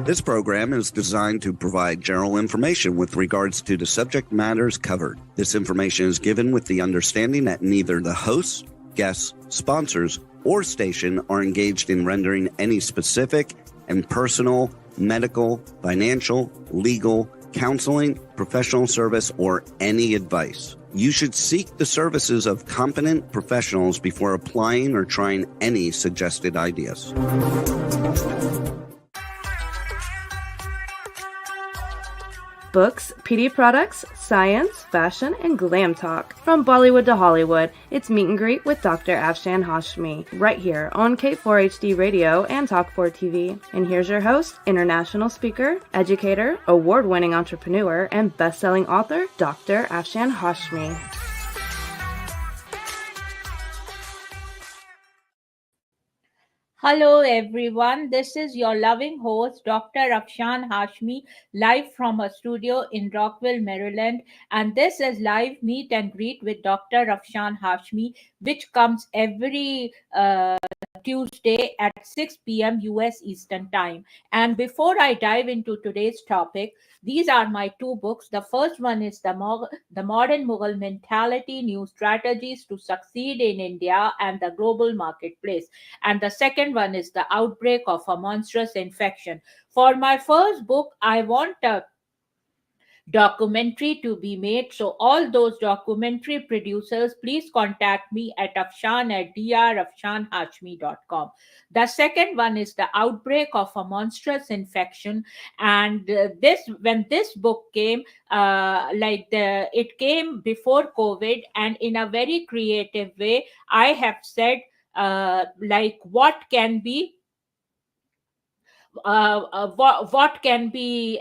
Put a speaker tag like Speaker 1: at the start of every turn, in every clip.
Speaker 1: This program is designed to provide general information with regards to the subject matters covered. This information is given with the understanding that neither the hosts, guests, sponsors, or station are engaged in rendering any specific and personal, medical, financial, legal, counseling, professional service, or any advice. You should seek the services of competent professionals before applying or trying any suggested ideas.
Speaker 2: Books, PD products, science, fashion, and glam talk. From Bollywood to Hollywood, it's Meet and Greet with Dr. Afshan N.Hashmi, right here on K4HD Radio and Talk4 TV. And here's your host, international speaker, educator, award-winning entrepreneur, and best-selling author, Dr. Afshan N.Hashmi.
Speaker 3: Hello everyone, this is your loving host Dr. Afshan N.Hashmi, live from a studio in Rockville, Maryland, and this is live meet and greet with Dr. Afshan N.Hashmi, which comes every Tuesday at 6 p.m. US Eastern Time. And before I dive into today's topic, these are my two books. The first one is The Modern Mughal Mentality, New Strategies to Succeed in India and the Global Marketplace. And the second one is The Outbreak of a Monstrous Infection. For my first book, I want a documentary to be made. So all those documentary producers, please contact me at Afshan@drafshanhashmi.com. The second one is The Outbreak of a Monstrous Infection. And when this book came, it came before COVID, and in a very creative way, I have said what can be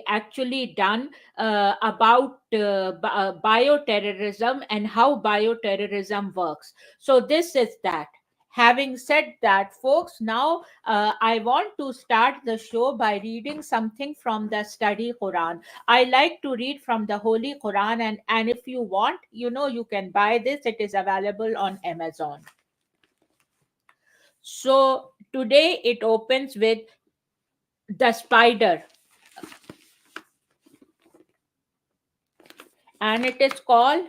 Speaker 3: actually done about bioterrorism and how bioterrorism works. So this is that. Having said that, folks, now I want to start the show by reading something from the study Quran. I like to read from the Holy Quran, and if you want, you can buy this. It is available on Amazon. So today it opens with the spider, and it is called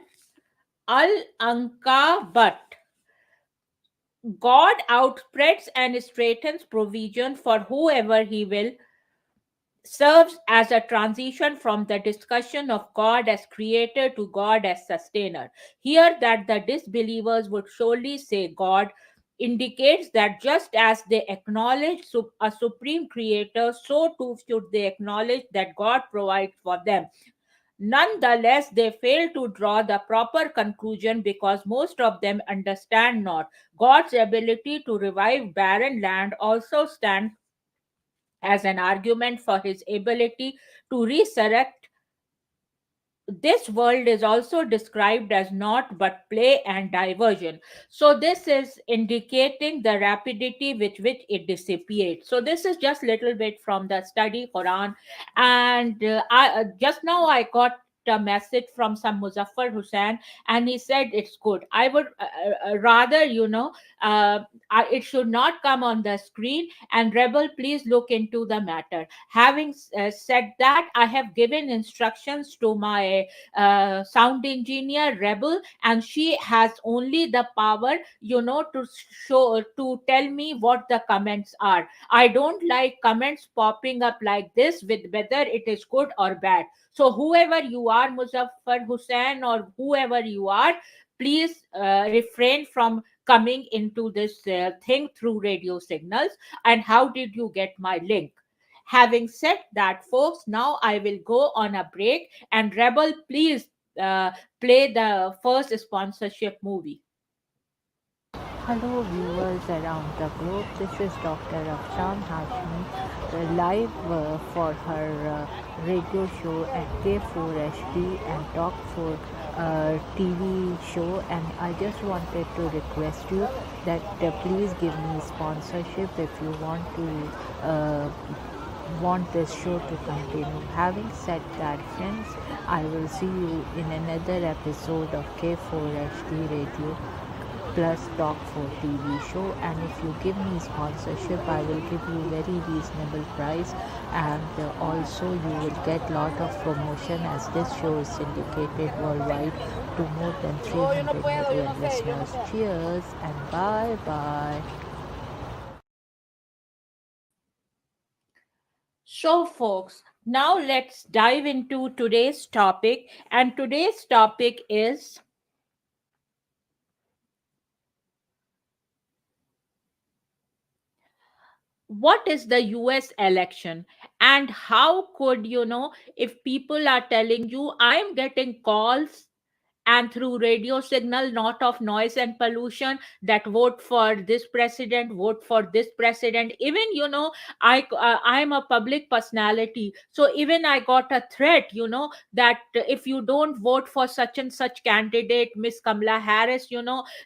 Speaker 3: Al-Ankabut. God outspreads and straightens provision for whoever he will, serves as a transition from the discussion of God as creator to God as sustainer. Here that the disbelievers would surely say God indicates that just as they acknowledge a supreme creator, so too should they acknowledge that God provides for them. Nonetheless, they fail to draw the proper conclusion because most of them understand not. God's ability to revive barren land also stands as an argument for his ability to resurrect. This world is also described as naught but play and diversion. So this is indicating the rapidity with which it dissipates. So this is just little bit from the study Quran. And just now I got a message from some Muzaffar Hussain, and he said it's good. I would rather, it should not come on the screen, and Rebel, please look into the matter. Having said that, I have given instructions to my sound engineer Rebel, and she has only the power to tell me what the comments are. I don't like comments popping up like this with whether it is good or bad. So whoever you are, Muzaffar Hussain, or whoever you are, please refrain from coming into this thing through radio signals. And how did you get my link? Having said that, folks, now I will go on a break, and Rebel, please play the first sponsorship movie.
Speaker 4: Hello viewers around the globe, this is Dr. Afshan N.Hashmi, live for her radio show at K4HD and Talk4 TV show, and I just wanted to request you that please give me sponsorship if you want this show to continue. Having said that, friends, I will see you in another episode of K4HD Radio. plus talk for TV show. And if you give me sponsorship, I will give you very reasonable price, and also you will get lot of promotion, as this show is syndicated worldwide to more than 300 million listeners. Cheers and bye bye.
Speaker 3: So, folks, now let's dive into today's topic. And today's topic is, what is the US election, and how could, if people are telling you, I'm getting calls and through radio signal, not of noise and pollution, that vote for this president, vote for this president. Even, I am a public personality, so even I got a threat, that if you don't vote for such and such candidate, Miss Kamala Harris,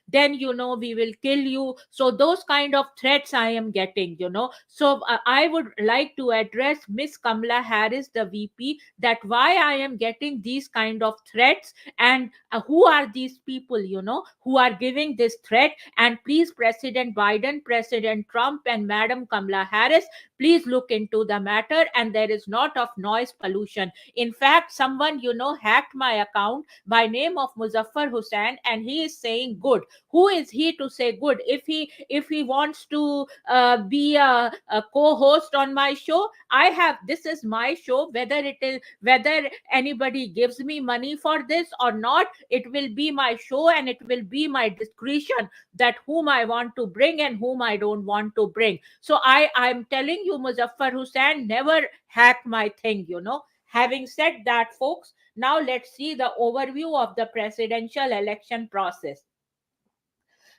Speaker 3: then, we will kill you. So those kind of threats I am getting, so I would like to address Miss Kamala Harris, the VP, that why I am getting these kind of threats, and who are these people, who are giving this threat. And please, President Biden, President Trump, and Madam Kamala Harris, please look into the matter. And there is not of noise pollution. In fact, someone, hacked my account by name of Muzaffar Hussain, and he is saying good. Who is he to say good? If he wants to be a co-host on my show, I have, this is my show. Whether anybody gives me money for this or not, it will be my show, and it will be my discretion that whom I want to bring and whom I don't want to bring. So I'm telling you, Muzaffar Hussain, never hack my thing. Having said that, folks, now let's see the overview of the presidential election process.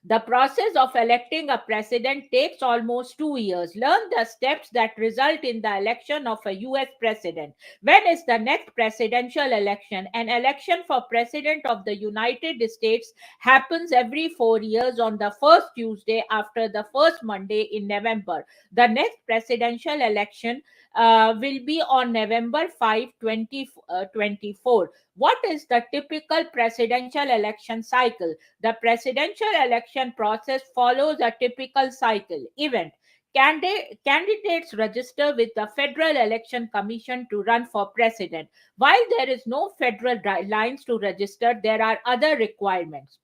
Speaker 3: The process of electing a president takes almost 2 years. Learn the steps that result in the election of a US president. When is the next presidential election? An election for president of the United States happens every 4 years on the first Tuesday after the first Monday in November. The next presidential election will be on November 5, 2024. What is the typical presidential election cycle? The presidential election process follows a typical cycle. Event. Candidates register with the Federal Election Commission to run for president. While there is no federal lines to register, there are other requirements.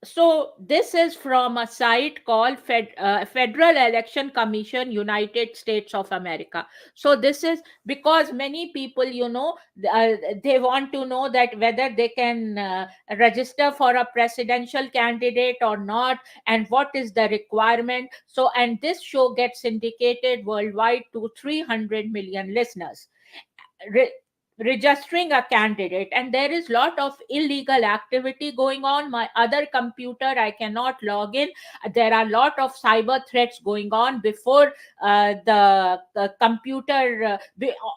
Speaker 3: So this is from a site called Federal Election Commission, United States of America. So this is because many people, they want to know that whether they can register for a presidential candidate or not, and what is the requirement. So, and this show gets syndicated worldwide to 300 million listeners. Re- Registering a candidate, and there is lot of illegal activity going on. My other computer, I cannot log in. There are lot of cyber threats going on before the computer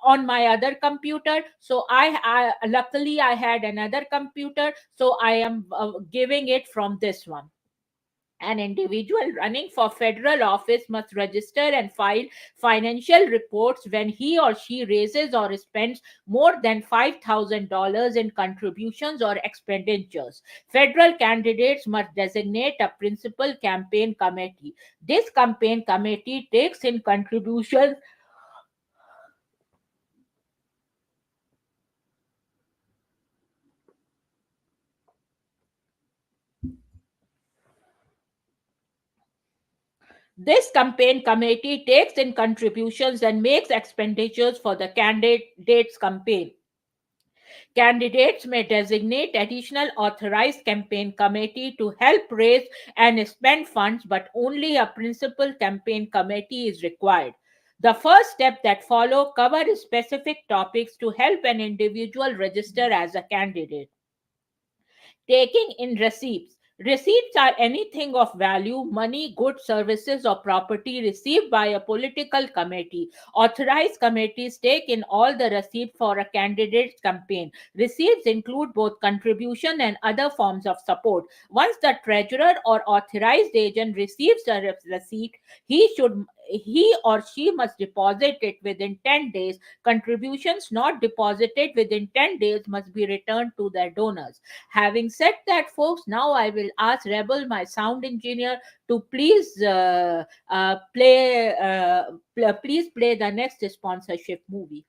Speaker 3: on my other computer. So I luckily I had another computer, so I am giving it from this one. An individual running for federal office must register and file financial reports when he or she raises or spends more than $5,000 in contributions or expenditures. Federal candidates must designate a principal campaign committee. This campaign committee takes in contributions. This campaign committee takes in contributions and makes expenditures for the candidate's campaign. Candidates may designate additional authorized campaign committee to help raise and spend funds, but only a principal campaign committee is required. The first step that follow cover specific topics to help an individual register as a candidate. Taking in receipts. Receipts are anything of value, money, goods, services, or property received by a political committee. Authorized committees take in all the receipt for a candidate's campaign. Receipts include both contribution and other forms of support. Once the treasurer or authorized agent receives a receipt, he should he or she must deposit it within 10 days. Contributions not deposited within 10 days must be returned to their donors. Having said that, folks, now I will ask Rebel, my sound engineer, to please play the next sponsorship movie.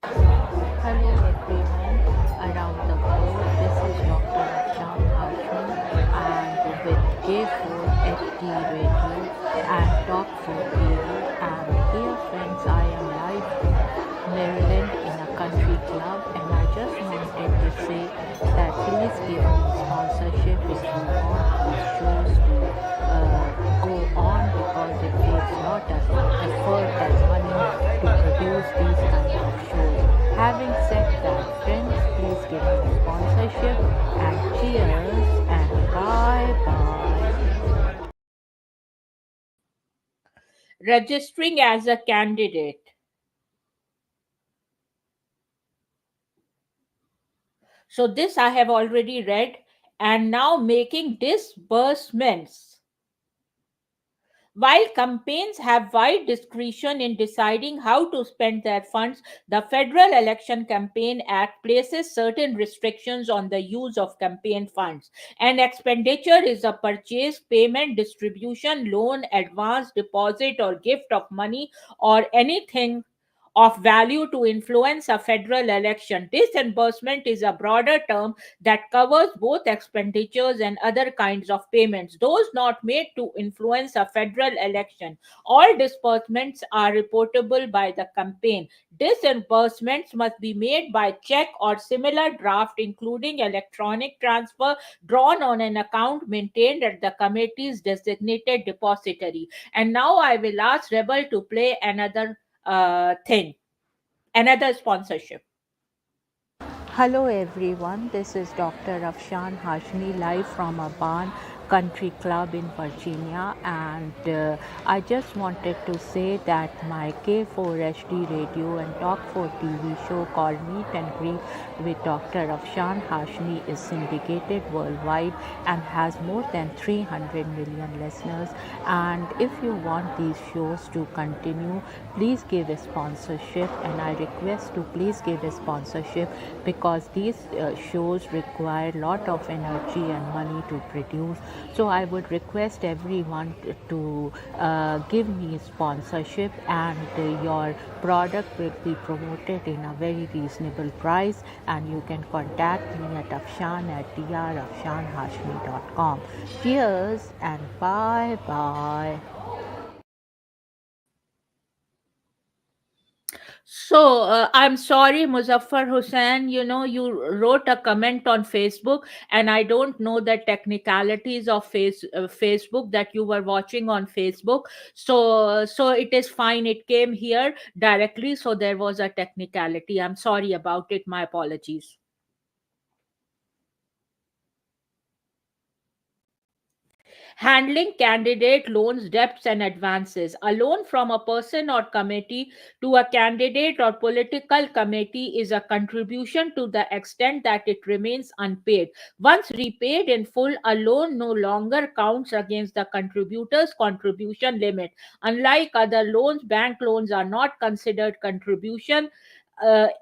Speaker 4: Hello everyone around the globe. This is Dr. Afshan N.Hashmi and with K4HD Radio and Talk 4 TV. And dear friends, I am live in Maryland in a country club, and I just wanted to say that please give me sponsorship if you want these shows to go on, because it takes lot of effort and money to produce these kind of shows. Having said that, friends, please give me sponsorship, and cheers and bye bye.
Speaker 3: Registering as a candidate. So this I have already read. And now making disbursements. While campaigns have wide discretion in deciding how to spend their funds, the Federal Election Campaign Act places certain restrictions on the use of campaign funds. An expenditure is a purchase, payment, distribution, loan, advance, deposit, or gift of money, or anything of value to influence a federal election. Disbursement is a broader term that covers both expenditures and other kinds of payments, those not made to influence a federal election. All disbursements are reportable by the campaign. Disbursements must be made by check or similar draft, including electronic transfer drawn on an account maintained at the committee's designated depository. And now I will ask Rebel to play another sponsorship.
Speaker 4: Hello everyone, this is Dr. Afshan N.Hashmi live from a barn country club in Virginia, and I just wanted to say that my K4HD radio and Talk 4 TV show called Meet and Greet with Dr. Afshan N.Hashmi is syndicated worldwide and has more than 300 million listeners. And if you want these shows to continue, please give a sponsorship, and I request to please give a sponsorship, because these shows require a lot of energy and money to produce. So I would request everyone to give me sponsorship, and your product will be promoted in a very reasonable price, and you can contact me at afshan@drafshanhashmi.com. Cheers and bye bye.
Speaker 3: So I'm sorry, Muzaffar Hussain. You wrote a comment on Facebook, and I don't know the technicalities of Facebook that you were watching on Facebook. So it is fine. It came here directly, so there was a technicality. I'm sorry about it. My apologies. Handling candidate loans, debts, and advances. A loan from a person or committee to a candidate or political committee is a contribution to the extent that it remains unpaid. Once repaid in full, a loan no longer counts against the contributor's contribution limit. Unlike other loans, bank loans are not considered contribution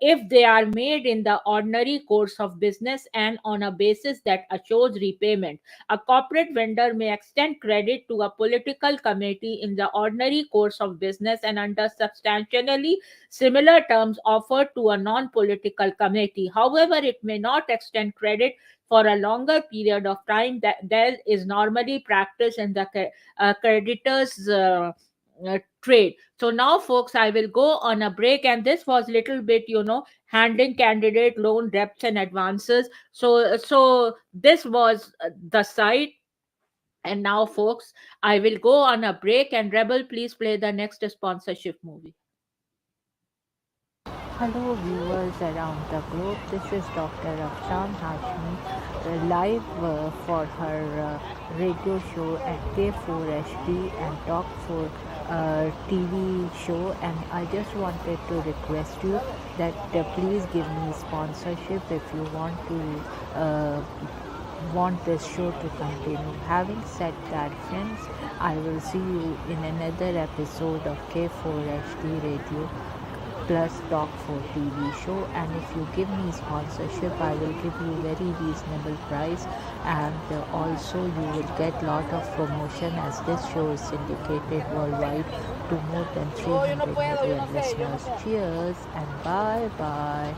Speaker 3: if they are made in the ordinary course of business and on a basis that assures repayment. A corporate vendor may extend credit to a political committee in the ordinary course of business and under substantially similar terms offered to a non political committee. However, it may not extend credit for a longer period of time that there is normally practice in the creditors. Trade. So now, folks, I will go on a break, and this was little bit, handling candidate loan debts and advances. So this was the site, and now, folks, I will go on a break. And Rebel, please play the next sponsorship movie.
Speaker 4: Hello viewers around the globe, this is Dr. Afshan N.Hashmi live for her radio show at K4HD and Talk 4 TV show, and I just wanted to request you that please give me sponsorship if you want to want this show to continue. Having said that, friends, I will see you in another episode of K4HD Radio plus Talk for TV show, and if you give me sponsorship, I will give you very reasonable price, and also you will get lot of promotion as this show is syndicated worldwide to more than 300 million listeners. Cheers and bye bye.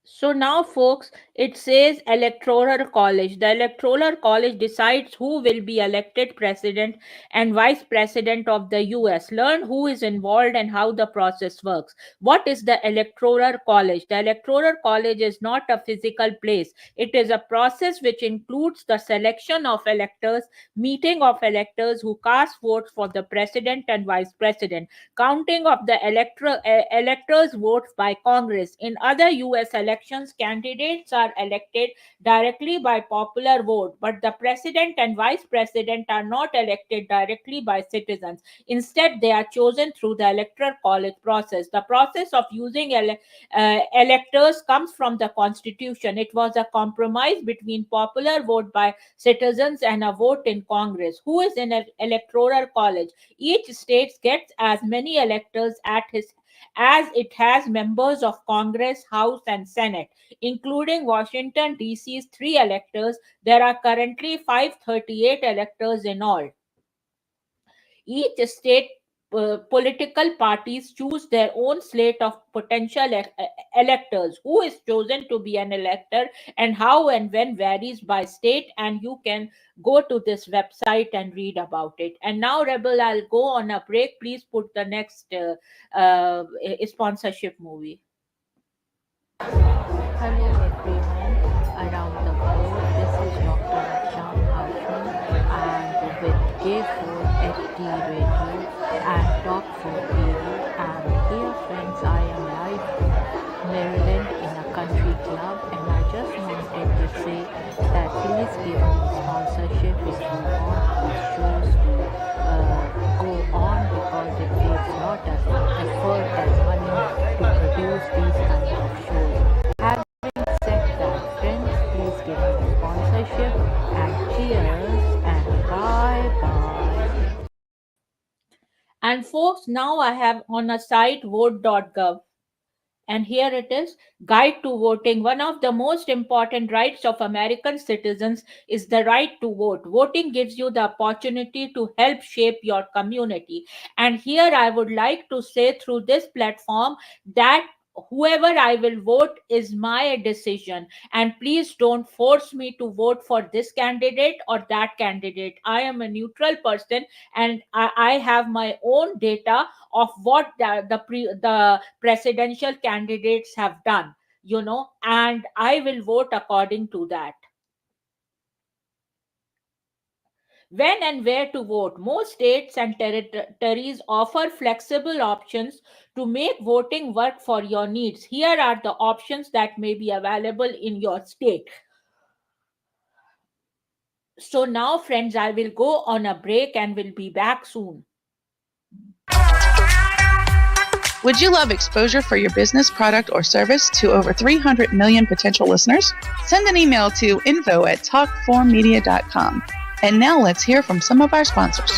Speaker 3: So now, folks, it says Electoral College. The Electoral College decides who will be elected president and vice president of the US. Learn who is involved and how the process works. What is the Electoral College? The Electoral College is not a physical place. It is a process which includes the selection of electors, meeting of electors who cast votes for the president and vice president, counting of the electors' votes by Congress. In other US elections, candidates are elected directly by popular vote, but the president and vice president are not elected directly by citizens. Instead, they are chosen through the electoral college process. The process of using electors comes from the Constitution. It was a compromise between popular vote by citizens and a vote in Congress. Who is in an electoral college? Each state gets as many electors as it has members of Congress, House, and Senate, including Washington, D.C.'s 3 electors. There are currently 538 electors in all. Each state political parties choose their own slate of potential electors. Who is chosen to be an elector and how and when varies by state, and you can go to this website and read about it. And now, Rebel, I'll go on a break. Please put the next sponsorship movie.
Speaker 4: Hello everyone around the globe. This is Dr. Afshan N.Hashmi and with K4HD Radio and Talk for TV. And dear friends, I am live in Maryland in a country club, and I just wanted to say that please give me sponsorship if you want these shows to go on, because it takes a lot of effort and money to produce these kinds of shows. Having said that, friends, please give me sponsorship, and cheers and bye bye.
Speaker 3: And folks, now I have on a site vote.gov. And here it is, Guide to Voting. One of the most important rights of American citizens is the right to vote. Voting gives you the opportunity to help shape your community. And here I would like to say through this platform that whoever I will vote is my decision. And please don't force me to vote for this candidate or that candidate. I am a neutral person, and I have my own data of what the presidential candidates have done, and I will vote according to that. When and where to vote? Most states and territories offer flexible options to make voting work for your needs. Here are the options that may be available in your state. So now, friends, I will go on a break and will be back soon.
Speaker 5: Would you love exposure for your business, product, or service to over 300 million potential listeners? Send an email to info@talk4media.com. And now let's hear from some of our sponsors.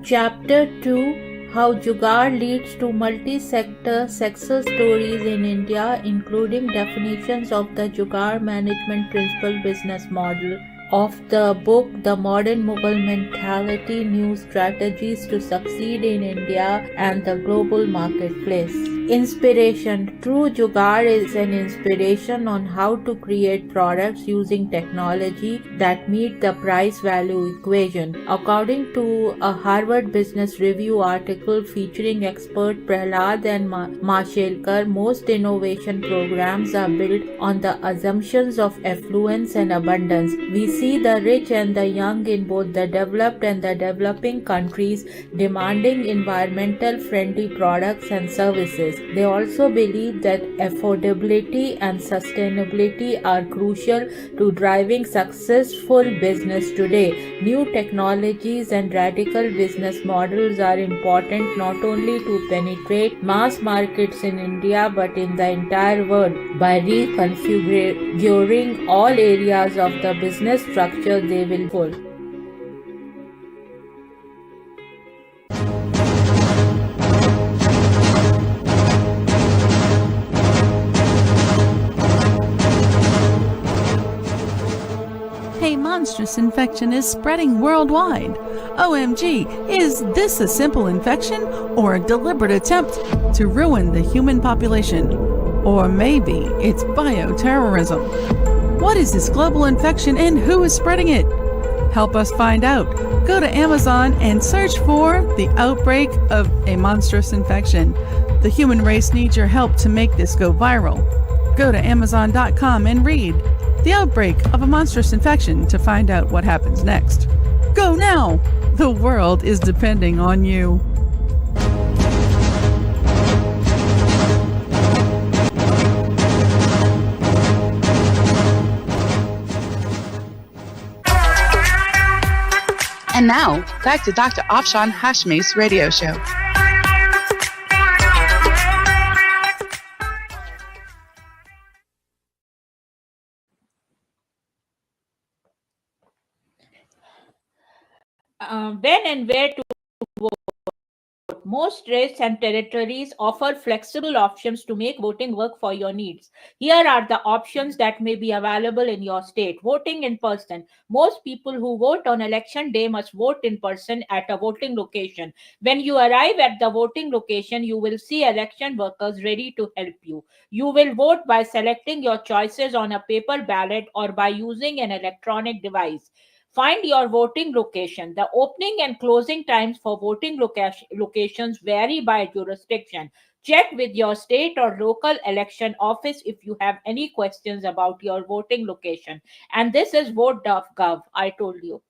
Speaker 3: Chapter 2: How Jugaad leads to multi-sector success stories in India, including definitions of the Jugaad management principle business model of the book The Modern Mughal Mentality: New Strategies to Succeed in India and the Global Marketplace. Inspiration. True Jugaad is an inspiration on how to create products using technology that meet the price-value equation. According to a Harvard Business Review article featuring expert Prahlad and Mashelkar, most innovation programs are built on the assumptions of affluence and abundance. We see the rich and the young in both the developed and the developing countries demanding environmental friendly products and services. They also believe that affordability and sustainability are crucial to driving successful business today. New technologies and radical business models are important not only to penetrate mass markets in India but in the entire world. By reconfiguring all areas of the business structure, they will full.
Speaker 6: A monstrous infection is spreading worldwide. OMG, is this a simple infection or a deliberate attempt to ruin the human population? Or maybe it's bioterrorism. What is this global infection and who is spreading it? Help us find out. Go to Amazon and search for The Outbreak of a Monstrous Infection. The human race needs your help to make this go viral. Go to Amazon.com and read The Outbreak of a Monstrous Infection to find out what happens next. Go now! The world is depending on you.
Speaker 5: And now, back to Dr. Afshan Hashmi's radio show.
Speaker 3: When and where to vote. Most states and territories offer flexible options to make voting work for your needs. Here are the options that may be available in your state. Voting in person. Most people who vote on election day must vote in person at a voting location. When you arrive at the voting location, you will see election workers ready to help you. You will vote by selecting your choices on a paper ballot or by using an electronic device. Find your voting location. The opening and closing times for voting locations vary by jurisdiction. Check with your state or local election office if you have any questions about your voting location. And this is vote.gov, I told you.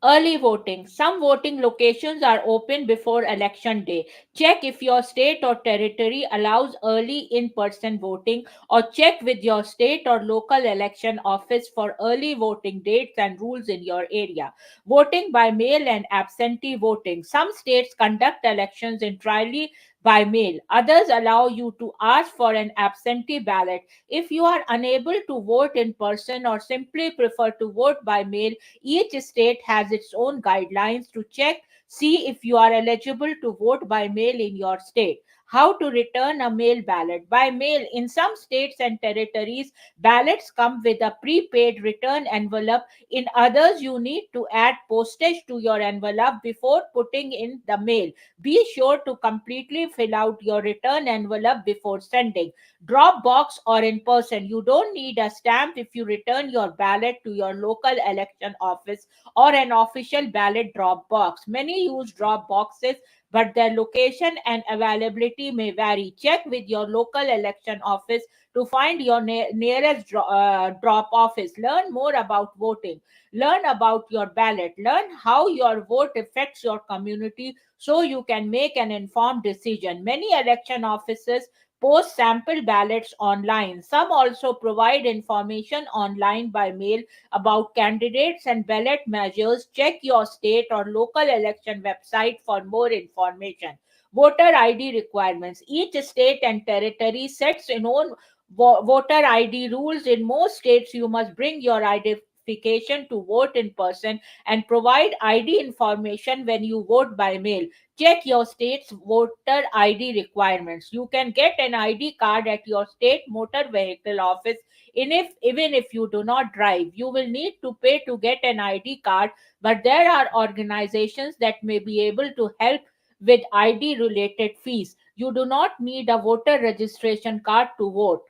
Speaker 3: Early voting. Some voting locations are open before election day. Check if your state or territory allows early in person voting, or check with your state or local election office for early voting dates and rules in your area. Voting by mail and absentee voting. Some states conduct elections entirely by mail. Others allow you to ask for an absentee ballot. If you are unable to vote in person or simply prefer to vote by mail, each state has its own guidelines to check, see if you are eligible to vote by mail in your state. How to return a mail ballot. By mail, in some states and territories, ballots come with a prepaid return envelope. In others, you need to add postage to your envelope before putting in the mail. Be sure to completely fill out your return envelope before sending. Drop box or in person. You don't need a stamp if you return your ballot to your local election office or an official ballot drop box. Many use drop boxes, but their location and availability may vary. Check with your local election office to find your nearest drop office. Learn more about voting. Learn about your ballot. Learn how your vote affects your community so you can make an informed decision. Many election offices post sample ballots online. Some also provide information online by mail about candidates and ballot measures. Check your state or local election website for more information. Voter ID requirements. Each state and territory sets its own voter ID rules. In most states, you must bring your identification to vote in person and provide ID information when you vote by mail. Check your state's voter ID requirements. You can get an ID card at your state motor vehicle office. Even if you do not drive, you will need to pay to get an ID card, but there are organizations that may be able to help with ID related fees. You do not need a voter registration card to vote.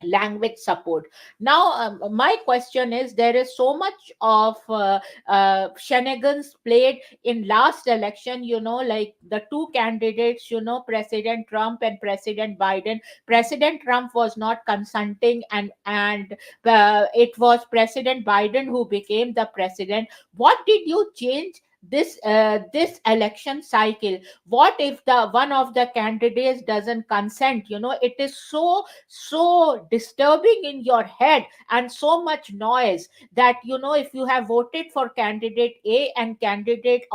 Speaker 3: language support. Now, my question is, there is so much of shenanigans played in last election, like the two candidates, President Trump and President Biden. President Trump was not consenting, and it was President Biden who became the president. What did you change this election cycle? What if the one of the candidates doesn't consent? It is so disturbing in your head, and so much noise, that if you have voted for candidate A and candidate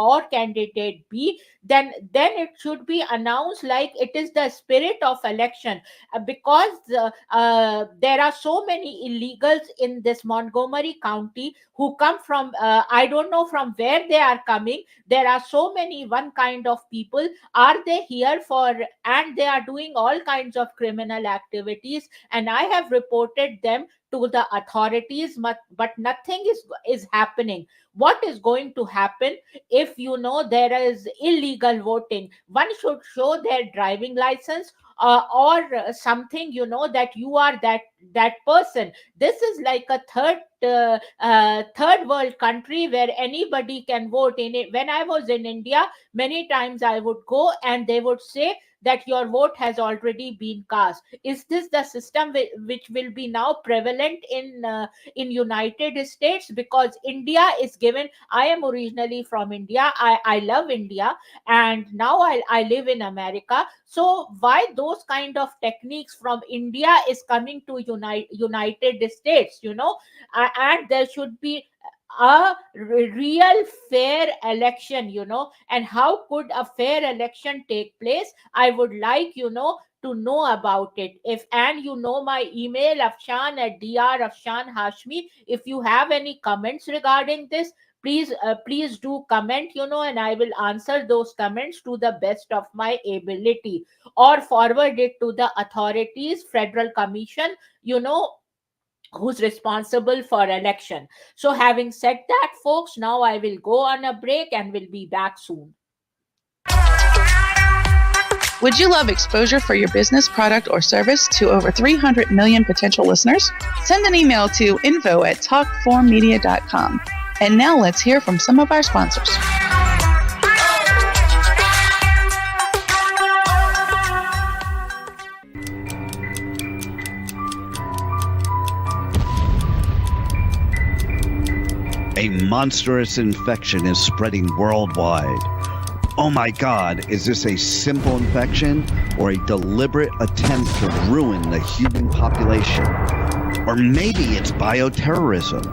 Speaker 3: B, then it should be announced like it is the spirit of election. Because there are so many illegals in this Montgomery County who come from, I don't know from where they are coming. There are so many one kind of people. Are they here for, and they are doing all kinds of criminal activities, and I have reported them to the authorities, but nothing is happening. What is going to happen if there is illegal voting? One should show their driving license, or something, that you are that person. This is like a third world country where anybody can vote in it. When I was in India, many times I would go and they would say that your vote has already been cast. Is this the system which will be now prevalent in United States? Because India is given, I am originally from India, I love India, and now I live in America. So why those kind of techniques from India is coming to United States? And there should be a real fair election. And how could a fair election take place? I would like to know about it. And my email, Afshan at Dr. Afshan Hashmi. If you have any comments regarding this, please do comment, and I will answer those comments to the best of my ability, or forward it to the authorities, Federal Commission, who's responsible for election. So having said that, folks, now I will go on a break and will be back soon.
Speaker 5: Would you love exposure for your business, product, or service to over 300 million potential listeners? Send an email to info@talkformedia.com. And now let's hear from some of our sponsors.
Speaker 1: A monstrous infection is spreading worldwide. Oh my God, is this a simple infection or a deliberate attempt to ruin the human population? Or maybe it's bioterrorism.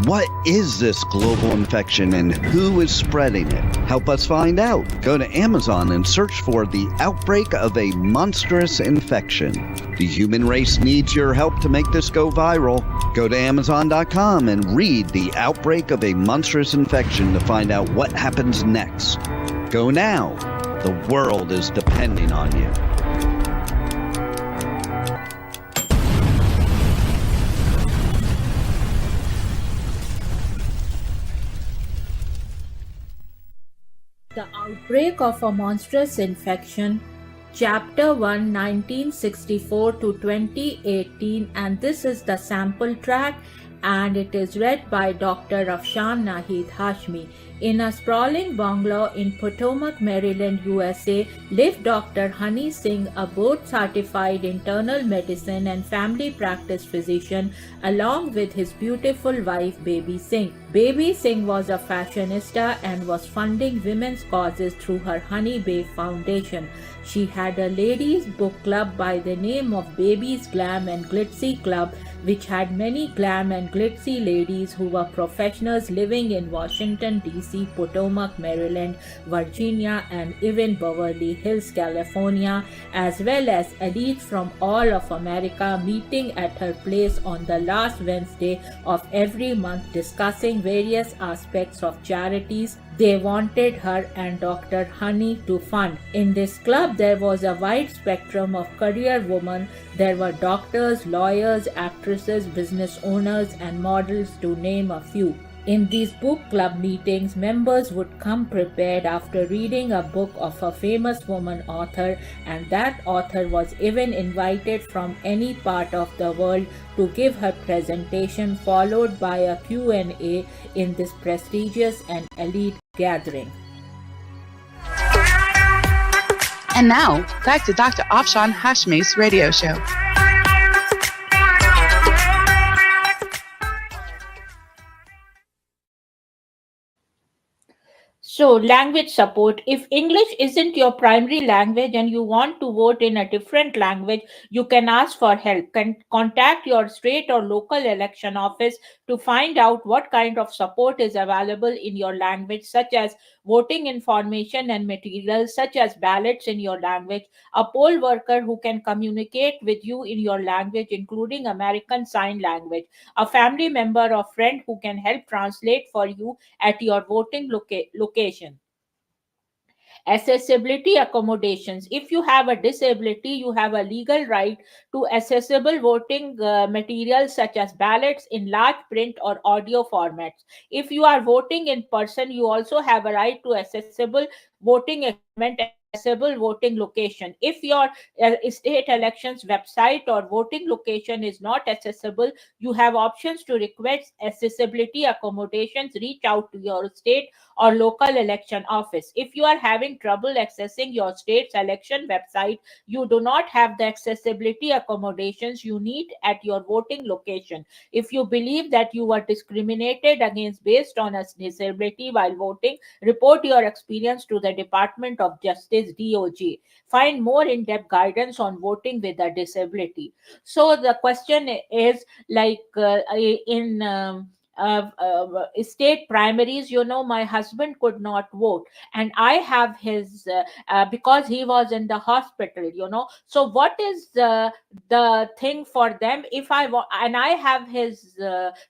Speaker 1: What is this global infection and who is spreading it? Help us find out. Go to Amazon and search for the outbreak of a monstrous infection. The human race needs your help to make this go viral. Go to Amazon.com and read The Outbreak of a Monstrous Infection to find out what happens next. Go now. The world is depending on you.
Speaker 3: The Outbreak of a Monstrous Infection, Chapter 1, 1964 to 2018, and this is the sample track, and it is read by Dr. Afshan N.Hashmi. In a sprawling bungalow in Potomac, Maryland, USA, lived Dr. Honey Singh, a board-certified internal medicine and family practice physician, along with his beautiful wife, Baby Singh. Baby Singh was a fashionista and was funding women's causes through her Honey Babe Foundation. She had a ladies' book club by the name of Baby's Glam and Glitzy Club, which had many glam and glitzy ladies who were professionals living in Washington, D.C., Potomac, Maryland, Virginia, and even Beverly Hills, California, as well as elites from all of America meeting at her place on the last Wednesday of every month, discussing various aspects of charities they wanted her and Dr. Honey to fund. In this club, there was a wide spectrum of career women. There were doctors, lawyers, actresses, business owners, and models, to name a few. In these book club meetings, members would come prepared after reading a book of a famous woman author, and that author was even invited from any part of the world to give her presentation, followed by a Q&A in this prestigious and elite gathering.
Speaker 5: And now, back to Dr. Afshan N.Hashmi's radio show.
Speaker 3: So, language support. If English isn't your primary language and you want to vote in a different language, you can ask for help. Contact your state or local election office to find out what kind of support is available in your language, such as voting information and materials, such as ballots in your language, a poll worker who can communicate with you in your language, including American Sign Language, a family member or friend who can help translate for you at your voting location. Accessibility accommodations. If you have a disability, you have a legal right to accessible voting materials such as ballots in large print or audio formats. If you are voting in person, you also have a right to accessible voting equipment, accessible voting location. If your state elections website or voting location is not accessible, you have options to request accessibility accommodations. Reach out to your state or local election office. If you are having trouble accessing your state's election website, you do not have the accessibility accommodations you need at your voting location. If you believe that you were discriminated against based on a disability while voting, report your experience to the Department of Justice DOJ. Find more in-depth guidance on voting with a disability. So the question is like in state primaries, my husband could not vote, and I have his because he was in the hospital. So what is the thing for them if I want, and I have his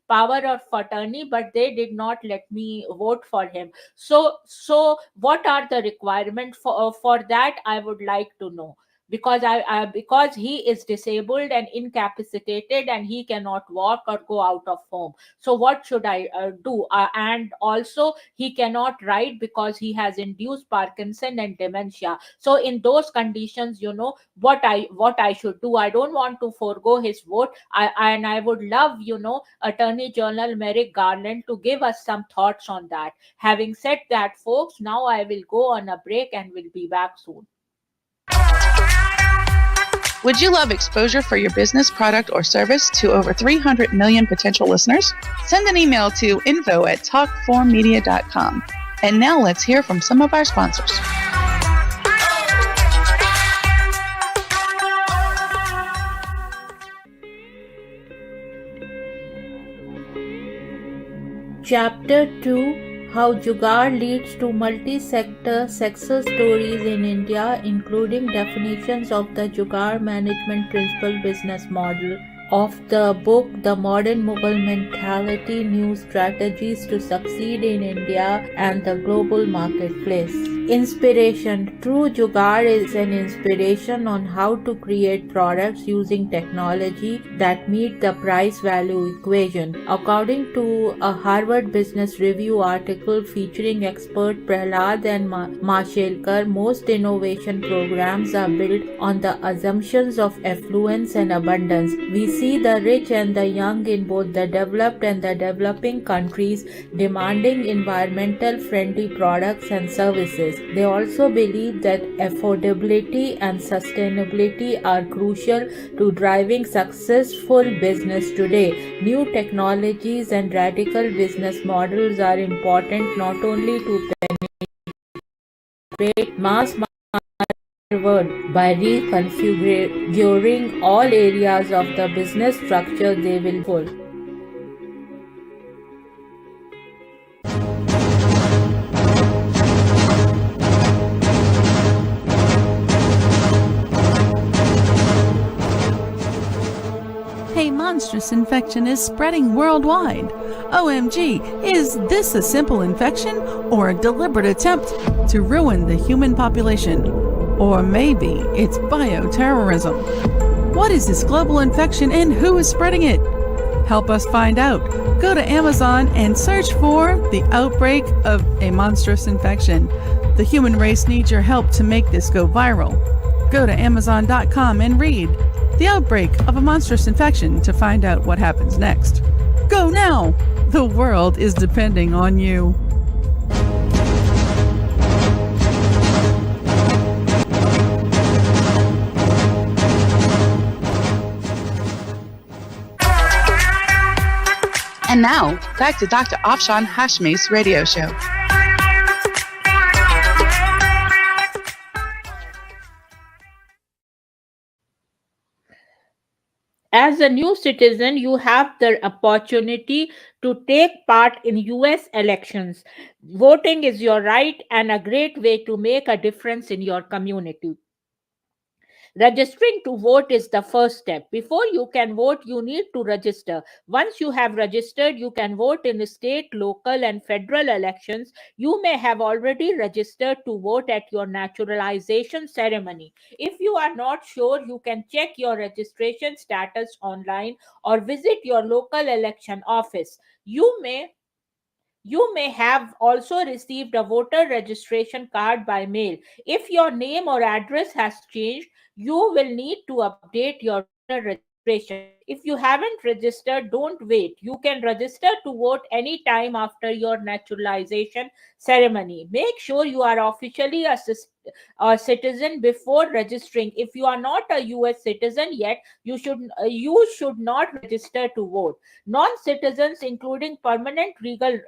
Speaker 3: power of attorney, but they did not let me vote for him. So what are the requirements for that? I would like to know, because because he is disabled and incapacitated and he cannot walk or go out of home. So what should I do? And also he cannot write because he has induced Parkinson and dementia. So in those conditions, what I should do. I don't want to forego his vote. And I would love, Attorney General Merrick Garland to give us some thoughts on that. Having said that, folks, now I will go on a break and will be back soon.
Speaker 5: Would you love exposure for your business, product, or service to over 300 million potential listeners? Send an email to info@talkformedia.com. And now let's hear from some of our sponsors.
Speaker 3: Chapter 2: How Jugaad leads to multi-sector success stories in India, including definitions of the Jugaad management principle business model of the book The Modern Mughal Mentality, New Strategies to Succeed in India and the Global Marketplace. Inspiration. True Jugaad is an inspiration on how to create products using technology that meet the price-value equation. According to a Harvard Business Review article featuring expert Prahlad and Mashelkar, most innovation programs are built on the assumptions of affluence and abundance. We see the rich and the young in both the developed and the developing countries demanding environmental friendly products and services. They also believe that affordability and sustainability are crucial to driving successful business today. New technologies and radical business models are important not only to penetrate mass world by reconfiguring all areas of the business structure they will pull.
Speaker 6: A monstrous infection is spreading worldwide. OMG, is this a simple infection or a deliberate attempt to ruin the human population? Or maybe it's bioterrorism. What is this global infection and who is spreading it? Help us find out. Go to Amazon and search for The Outbreak of a Monstrous Infection. The human race needs your help to make this go viral. Go to Amazon.com and read The Outbreak of a Monstrous Infection to find out what happens next. Go now! The world is depending on you.
Speaker 5: And now, back to Dr. Afshan N.Hashmi's radio show.
Speaker 3: As a new citizen, you have the opportunity to take part in US elections. Voting is your right and a great way to make a difference in your community. Registering to vote is the first step. Before you can vote, you need to register. Once you have registered, you can vote in state, local, and federal elections. You may have already registered to vote at your naturalization ceremony. If you are not sure, you can check your registration status online or visit your local election office. You may have also received a voter registration card by mail. If your name or address has changed, you will need to update your voter registration. If you haven't registered, don't wait. You can register to vote anytime after your naturalization ceremony. Make sure you are officially a citizen before registering. If you are not a US citizen yet, you should not register to vote. Non-citizens, including permanent legal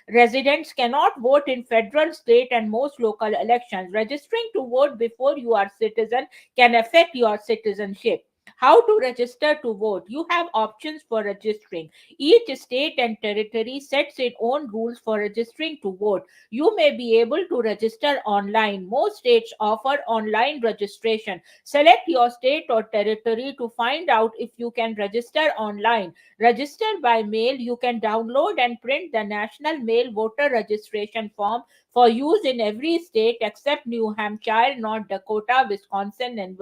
Speaker 3: residents, cannot vote in federal, state, and most local elections. Registering to vote before you are citizen can affect your citizenship. How to register to vote? You have options for registering. Each state and territory sets its own rules for registering to vote. You may be able to register online. Most states offer online registration. Select your state or territory to find out if you can register online. Register by mail. You can download and print the National Mail Voter Registration Form for use in every state except New Hampshire, North Dakota, Wisconsin, and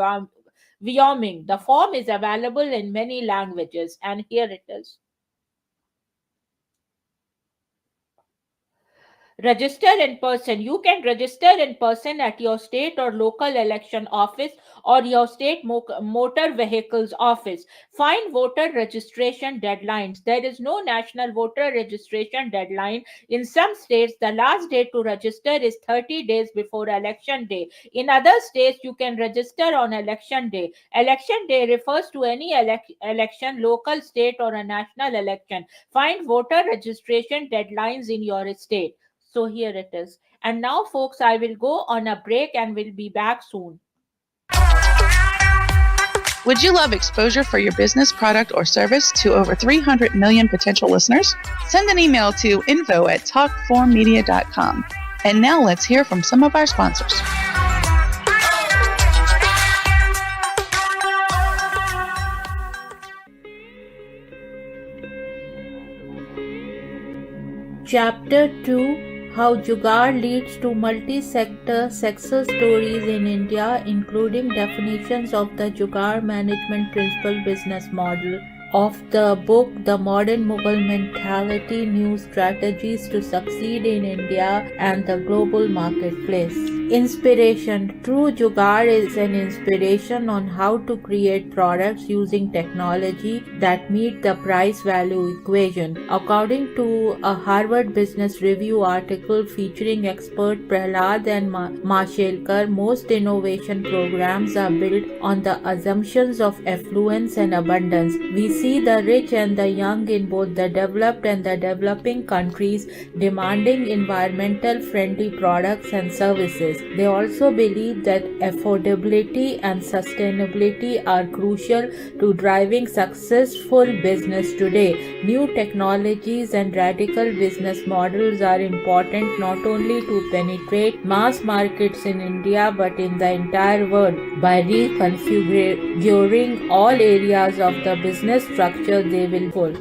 Speaker 3: Wyoming. The form is available in many languages, and here it is. Register in person. You can register in person at your state or local election office or your state motor vehicles office. Find voter registration deadlines. There is no national voter registration deadline. In some states, the last day to register is 30 days before election day. In other states, you can register on election day. Election day refers to any election, local, state, or a national election. Find voter registration deadlines in your state. So here it is. And now, folks, I will go on a break and will be back soon.
Speaker 5: Would you love exposure for your business, product, or service to over 300 million potential listeners? Send an email to info@talk4media.com. And now let's hear from some of our sponsors.
Speaker 3: Chapter 2: How Jugaad leads to multi-sector success stories in India, including definitions of the Jugaad management principle business model. Of the book, The Modern Mughal Mentality, New Strategies to Succeed in India and the Global Marketplace. Inspiration. True Jugaad is an inspiration on how to create products using technology that meet the price-value equation. According to a Harvard Business Review article featuring expert Prahlad and Mashelkar, most innovation programs are built on the assumptions of affluence and abundance. We see the rich and the young in both the developed and the developing countries demanding environmental friendly products and services. They also believe that affordability and sustainability are crucial to driving successful business today. New technologies and radical business models are important not only to penetrate mass markets in India but in the entire world. By reconfiguring all areas of the business structure, they will pull.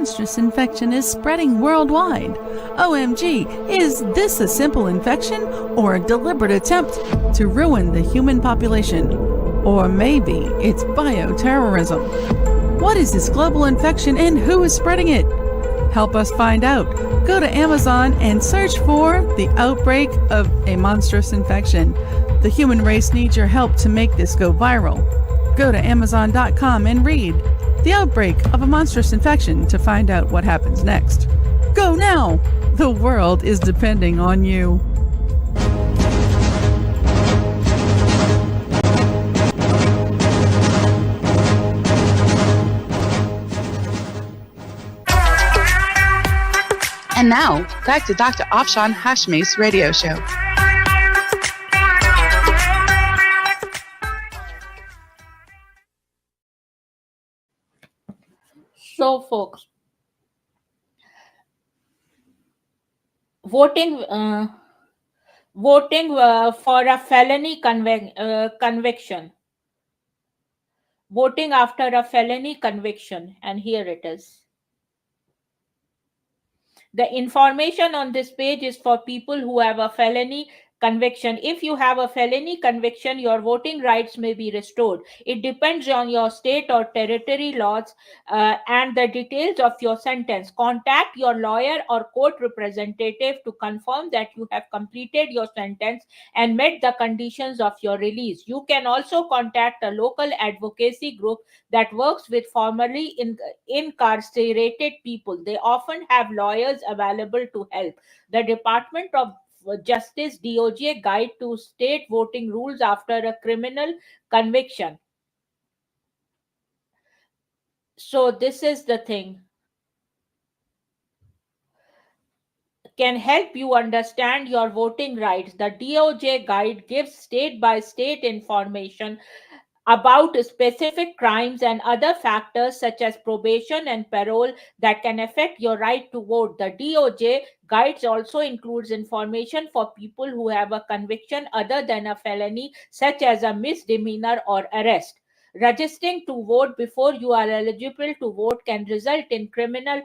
Speaker 6: monstrous infection is spreading worldwide. OMG, is this a simple infection or a deliberate attempt to ruin the human population? Or maybe it's bioterrorism. What is this global infection and who is spreading it? Help us find out. Go to Amazon and search for The Outbreak of a Monstrous Infection. The human race needs your help to make this go viral. Go to Amazon.com and read The Outbreak of a Monstrous Infection to find out what happens next. Go now! The world is depending on you.
Speaker 5: And now, back to Dr. Afshan Hashmi's radio show.
Speaker 3: So, folks, voting for a felony conviction, voting after a felony conviction, and here it is. The information on this page is for people who have a felony conviction. If you have a felony conviction, your voting rights may be restored. It depends on your state or territory laws and the details of your sentence. Contact your lawyer or court representative to confirm that you have completed your sentence and met the conditions of your release. You can also contact a local advocacy group that works with formerly incarcerated people. They often have lawyers available to help. The Department of Justice DOJ Guide to State Voting Rules After a Criminal Conviction. So this is the thing. Can help you understand your voting rights. The DOJ Guide gives state by state information about specific crimes and other factors such as probation and parole that can affect your right to vote. The DOJ guides also includes information for people who have a conviction other than a felony, such as a misdemeanor or arrest. Registering to vote before you are eligible to vote can result in criminal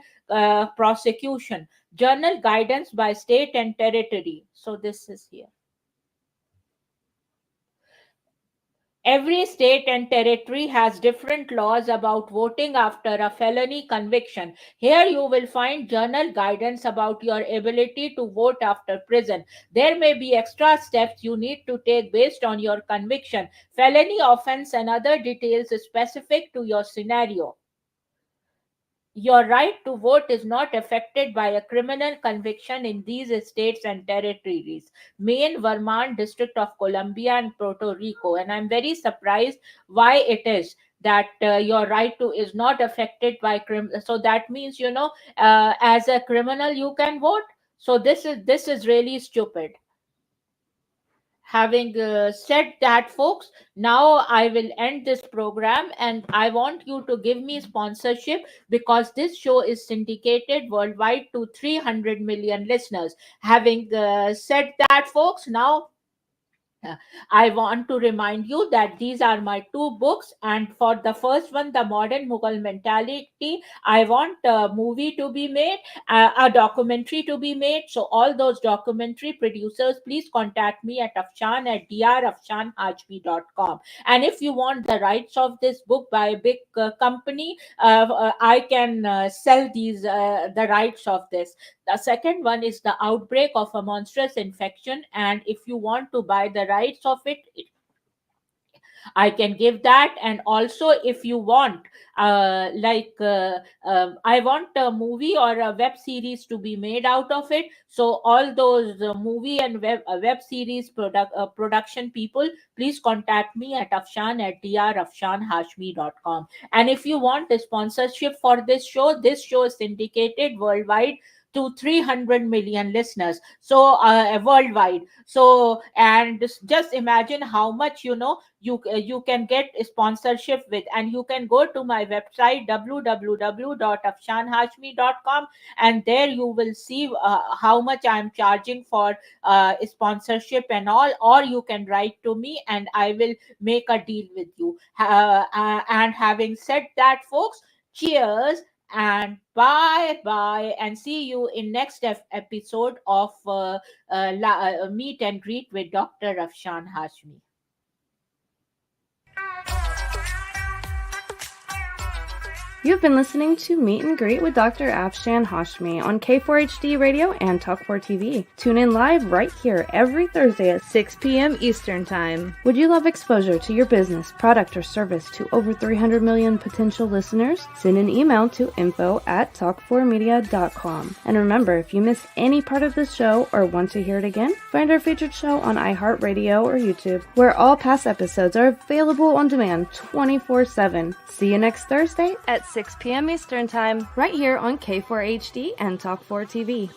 Speaker 3: prosecution. Journal guidance by state and territory. So this is here. Every state and territory has different laws about voting after a felony conviction. Here you will find journal guidance about your ability to vote after prison. There may be extra steps you need to take based on your conviction, felony offense, and other details specific to your scenario. Your right to vote is not affected by a criminal conviction in these states and territories: Maine, Vermont, District of Columbia, and Puerto Rico. And I'm very surprised why it is that your right to is not affected by so that means, as a criminal you can vote. So this is really stupid. Having said that, folks, now I will end this program, and I want you to give me sponsorship because this show is syndicated worldwide to 300 million listeners. Having said that, folks, now I want to remind you that these are my two books, and for the first one, The Modern Mughal Mentality, I want a movie to be made, a documentary to be made. So all those documentary producers, please contact me at Afshan at Dr.Afshan.com. And if you want the rights of this book by a big company, I can sell the rights of this. The second one is The Outbreak of a Monstrous Infection, and if you want to buy the rights of it, I can give that. And also, if you want, I want a movie or a web series to be made out of it. So all those movie and web series production people, please contact me at Afshan at Drafshanhashmi.com. And if you want a sponsorship for this show is syndicated worldwide to 300 million listeners, so worldwide. So, and just imagine how much you can get sponsorship with. And you can go to my website www.afshanhashmi.com, and there you will see how much I'm charging for sponsorship and all. Or you can write to me and I will make a deal with you. And having said that, folks, cheers And bye and see you in next episode of Meet and Greet with Dr. Afshan Hashmi.
Speaker 2: You've been listening to Meet and Greet with Dr. Afshan Hashmi on K4HD Radio and Talk4 TV. Tune in live right here every Thursday at 6 p.m. Eastern Time. Would you love exposure to your business, product, or service to over 300 million potential listeners? Send an email to info@talk4media.com. And remember, if you missed any part of this show or want to hear it again, find our featured show on iHeartRadio or YouTube, where all past episodes are available on demand 24/7. See you next Thursday at 6 p.m. Eastern Time, right here on K4HD and Talk4 TV.